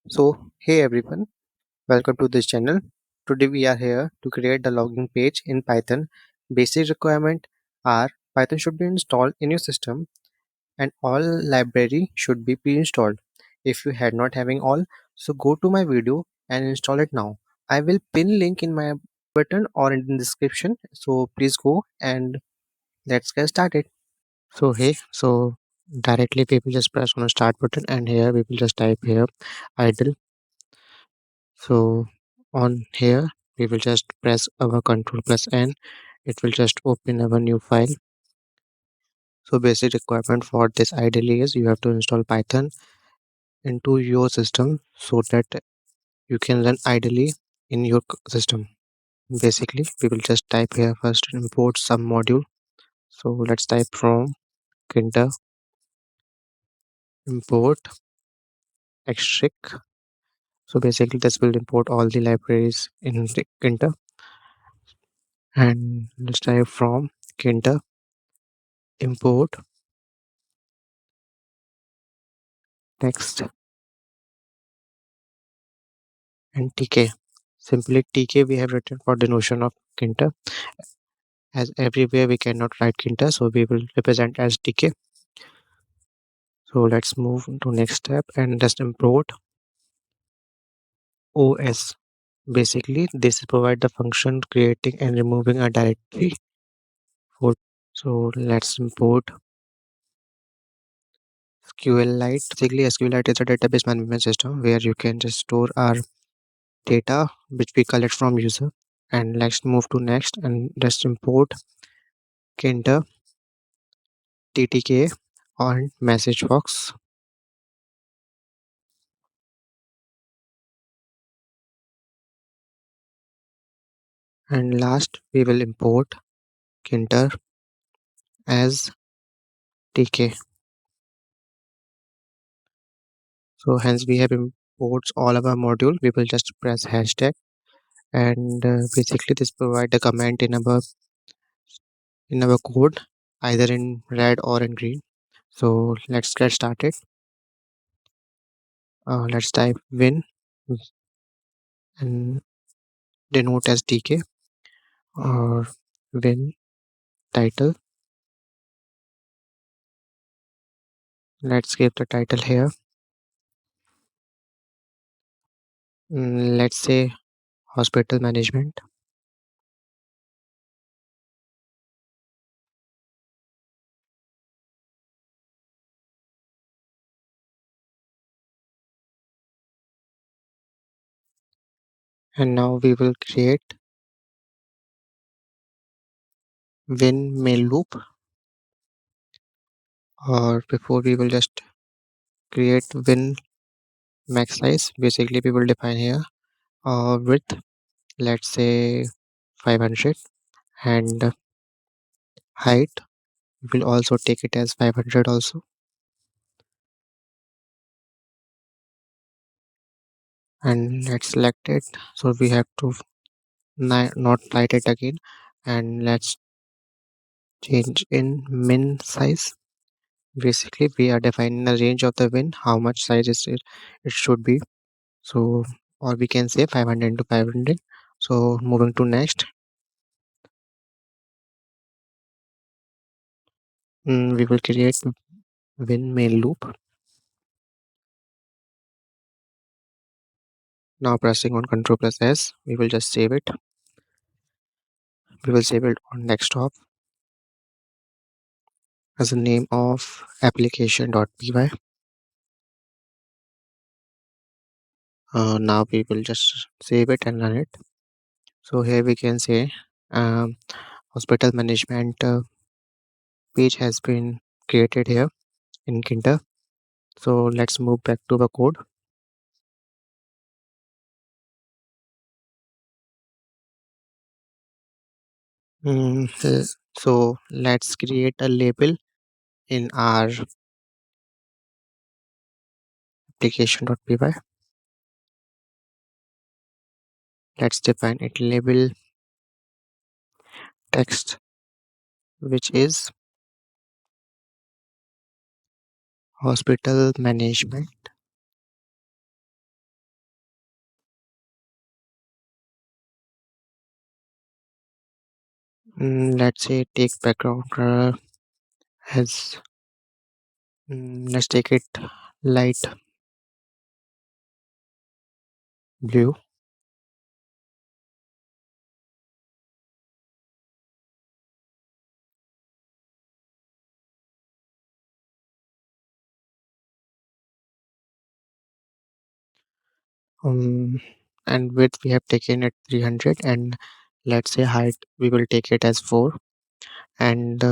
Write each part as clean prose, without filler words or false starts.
So, hey everyone, welcome to this channel. Today we are here to create the login page in Python. Basic requirement are Python should be installed in your system and all library should be pre-installed. If you had not having all, so go to my video and install it now. I will pin link in my button or in the description. So please go and let's get started. So directly we will just press on the start button and here we will just type here idle. So on here, we will just press our Control plus N. It will just open our new file. So basic requirement for this ideally is you have to install Python into your system so that you can run ideally in your system. Basically, we will just type here first import some module. So let's type from Tkinter import extract. So basically, this will import all the libraries in Tkinter. And let's type from Tkinter import text and TK. Simply TK we have written for the notion of Tkinter. As everywhere we cannot write Tkinter, so we will represent as TK. So let's move to next step and just import OS. Basically, this provide the function creating and removing a directory. For so let's import SQLite. Basically, SQLite is a database management system where you can just store our data which we collect from user. And let's move to next and just import Tkinter TTK on message box. And last we will import Tkinter as TK. So hence we have imports all of our module. We will just press hashtag and basically this provide the command in our code either in red or in green. So let's get started. Let's type win and denote as TK or win title. Let's give the title here. Let's say hospital management. And now we will create win main loop, or before we will just create win max size. Basically we will define here width, let's say 500, and height we will also take it as 500 also. And let's select it, so we have to not write it again. And let's change in min size. Basically we are defining the range of the win, how much size is it should be. So or we can say 500 into 500. So moving to next, we will create win main loop. Now pressing on Ctrl plus S, we will just save it. We will save it on desktop as the name of application.py. Now we will just save it and run it. So here we can say hospital management page has been created here in Tkinter. So let's move back to the code. So let's create a label in our application.py. Let's define it label text, which is hospital management Let's say take background color as let's take it light blue. um, and width we have taken at 300, and let's say height we will take it as 4, and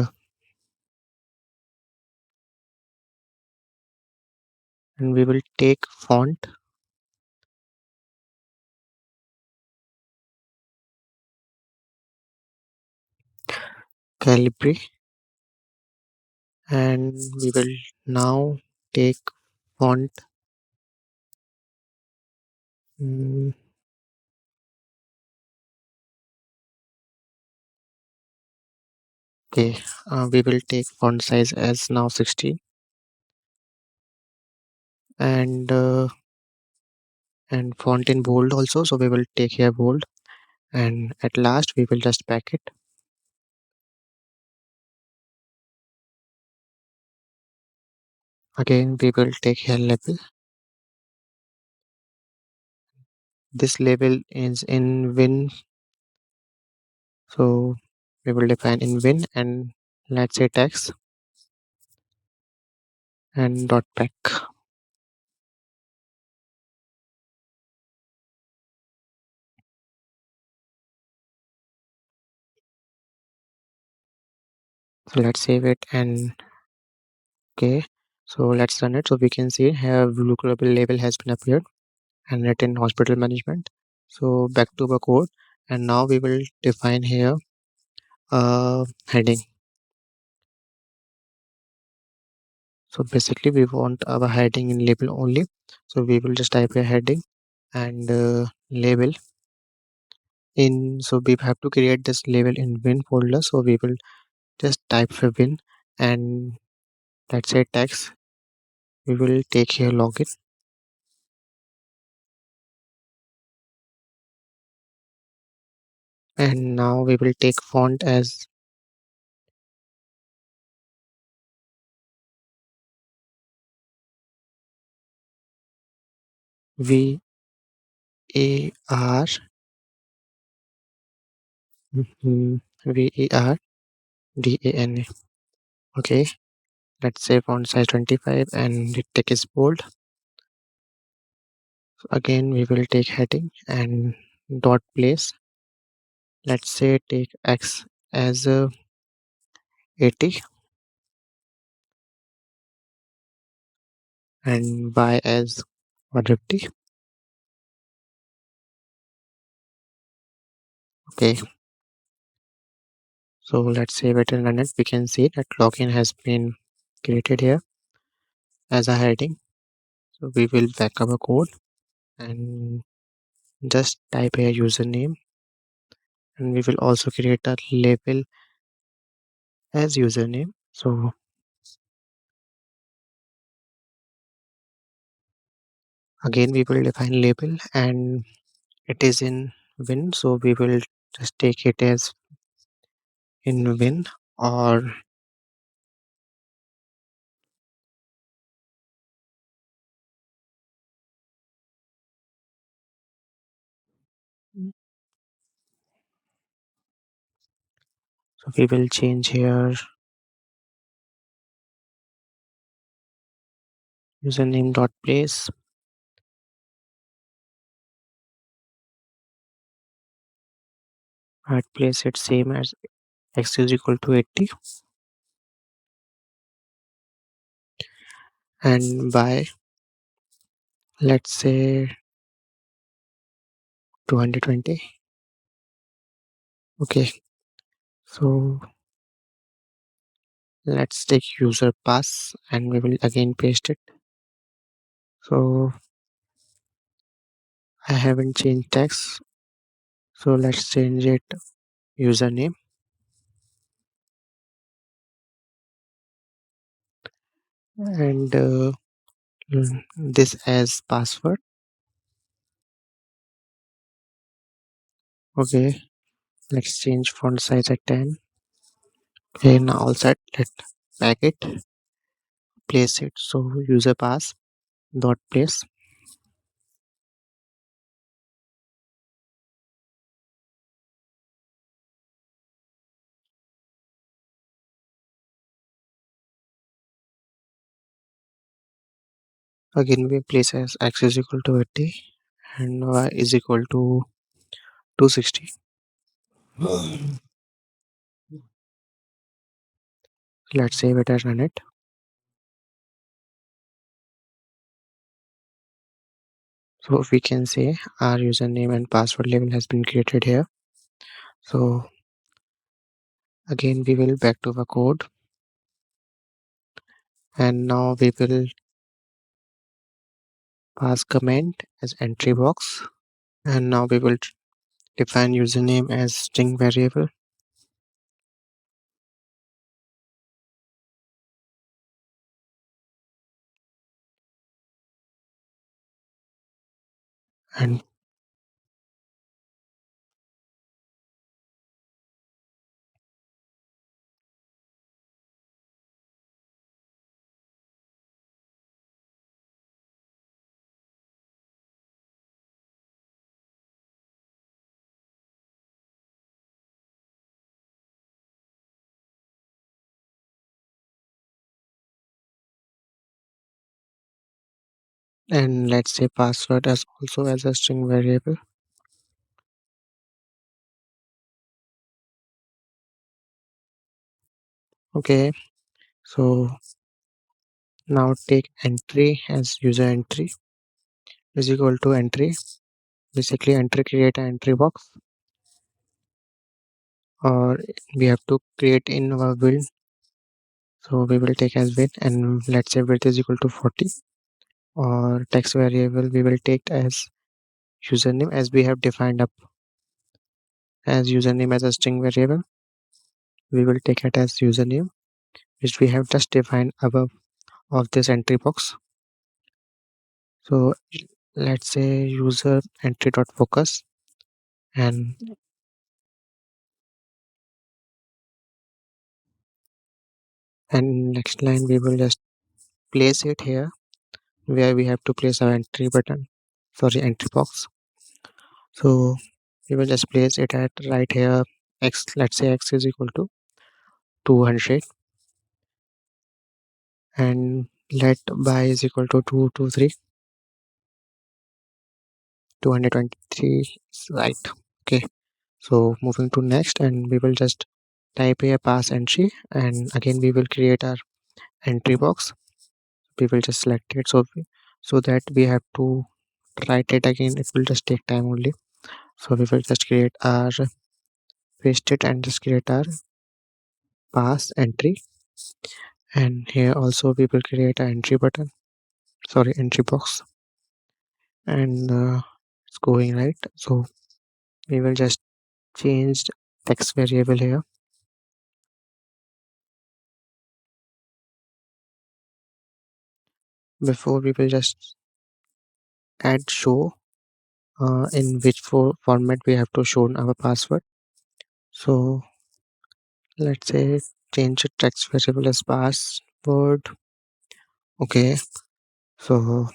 and we will take font Calibri, and we will now take font mm, okay, we will take font size as now 16, and font in bold also, so we will take here bold, and at last we will just pack it. Again we will take here label. This label is in win, so we will define in win, and let's say text and dot pack. So let's save it, and okay, so let's run it. So we can see here blue global label has been appeared and written hospital management. So back to the code, and now we will define here a heading. So basically we want our heading in label only, so we will just type a heading and label in. So we have to create this label in win folder, so we will just type for win, and let's say text we will take here login, and now we will take font as V A R VARDANA. Okay, let's say font size 25 and the text is bold. So again we will take heading and dot place. Let's say take X as 80 and Y as 150. Okay, so let's save it and run it. We can see that login has been created here as a heading. So we will back up a code and just type a username, and we will also create a label as username. So again we will define label, and it is in win, so we will just take it as in win, or so we will change here username dot place. I'd place it same as x is equal to 80, and by let's say 220. Okay, so let's take user pass, and we will again paste it. So I haven't changed text, so let's change it username, and this as password. Okay, Let's change font size at 10. Okay, now all set. Let pack it, place it. So user pass dot place. Again we place as x is equal to 80 and y is equal to 260. Let's save it and run it. So we can say our username and password label has been created here. So again we will back to the code, and now we will pass comment as entry box, and now we will define username as string variable, and let's say password as also as a string variable. Okay, so now take entry as user entry is equal to entry. Basically entry create an entry box, or we have to create in our build. So we will take as width, and let's say width is equal to 40, or text variable we will take as username as we have defined up as username as a string variable. We will take it as username which we have just defined above of this entry box. So let's say user entry dot focus, and next line we will just place it here where we have to place our entry button, sorry, entry box. So we will just place it at right here x, let's say x is equal to 200, and let by is equal to 223, 223 is right. Okay, so moving to next, and we will just type here pass entry, and again we will create our entry box. We will just select it, so that we have to write it again, it will just take time only. So we will just create our paste it and just create our pass entry, and here also we will create an entry button, sorry, entry box, and it's going right. So we will just change text variable here. Before we will just add show in which format we have to show our password. So let's say change the text variable as password. Okay, so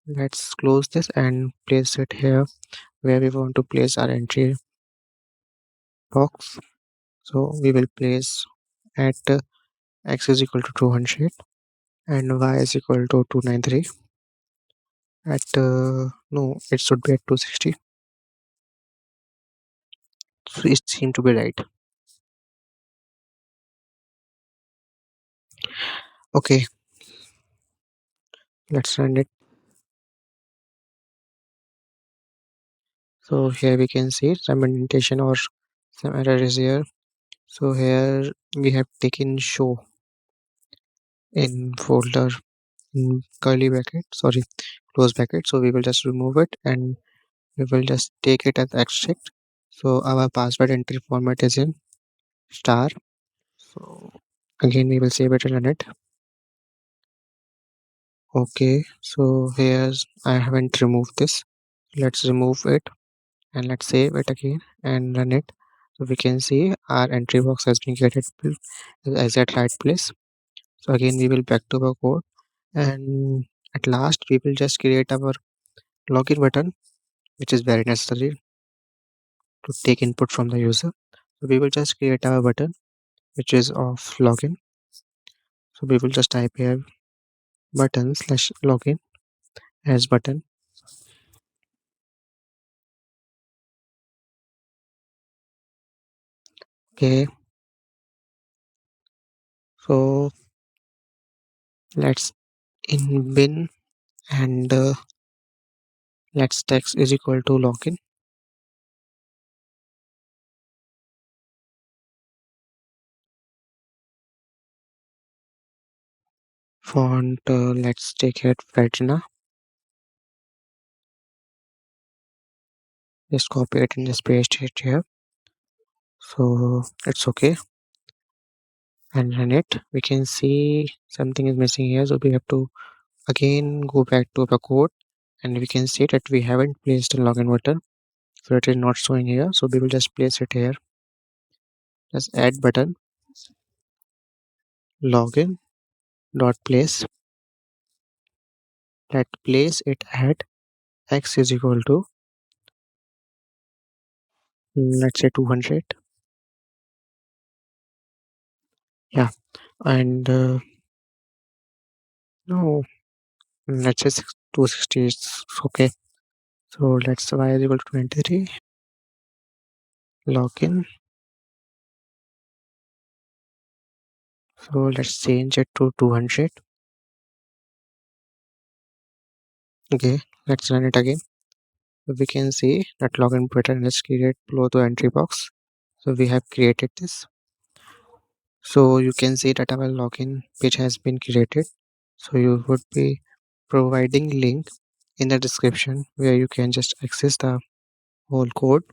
let's close this and place it here where we want to place our entry box. So we will place at x is equal to 200 and y is equal to 293 at no, it should be at 260. So it seemed to be right. Okay, let's run it. So here we can see some indentation or some error is here. So here we have taken show in folder in curly bracket, sorry, close bracket. So we will just remove it and we will just take it as extract. So our password entry format is in star. So again we will save it and run it. Okay, so here's I haven't removed this. Let's remove it and let's save it again and run it. So we can see our entry box has been created as at right place. So again we will back to our code, and at last we will just create our login button, which is very necessary to take input from the user. So we will just create our button which is of login. So we will just type here button slash login as button. Okay, so let's in bin, and let's text is equal to login. Font, let's take it Regina. Just copy it and just paste it here. So it's okay, and run it. We can see something is missing here, so we have to again go back to the code, and we can see that we haven't placed a login button, so it is not showing here. So we will just place it here. Just add button login dot place. Let place it at x is equal to, let's say 200. Yeah, and no, let's say 260 is okay. So let's y is equal to 23. Login. So let's change it to 200. Okay, let's run it again. We can see that login button is created below the entry box. So we have created this. So you can see that our login page has been created. So you would be providing link in the description where you can just access the whole code.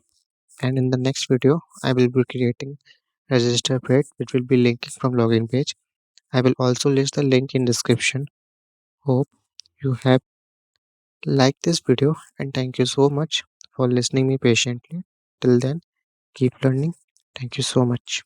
And in the next video, I will be creating register page which will be linking from login page. I will also list the link in description. Hope you have liked this video, and thank you so much for listening me patiently. Till then, keep learning. Thank you so much.